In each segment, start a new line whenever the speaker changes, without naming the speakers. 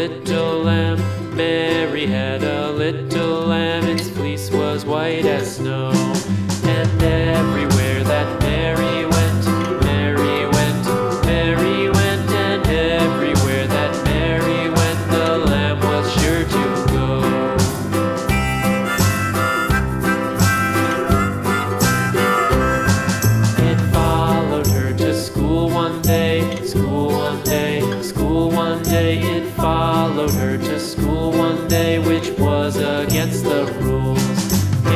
little lamb. Mary had a little lamb. Its fleece was white as snow. And everywhere that Mary went, Mary went, Mary went. And everywhere that Mary went, the lamb was sure to go. It followed her to school one day, school one day, school one day. It followed her to school one day, which was against the rules.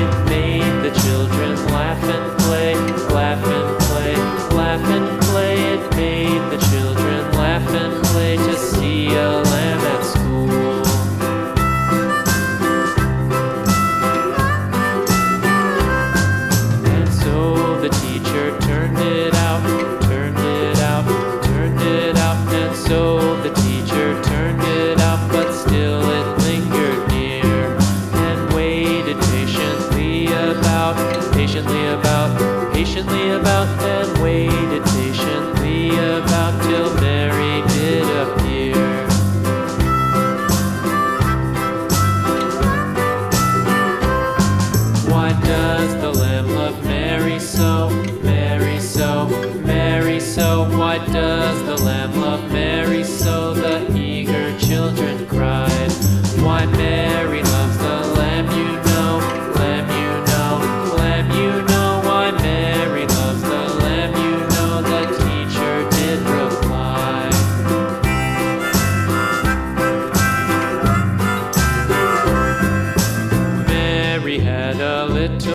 It made the children laugh and play, laugh and play, laugh and play. It made the children laugh and play to see a lamb at school. And so the teacher turned it out, turned it out, turned it out. And so the teacher turned it out, but still it lingered near and waited patiently about, patiently about, patiently about, and waited patiently about till Mary did appear. Why does the lamb love Mary so, Mary so, Mary so? Why does the lamb love Mary so? The eager children cried. Why Mary loves the lamb, you know, lamb, you know, lamb, you know. Why Mary loves the lamb, you know, the teacher did reply. Mary had a little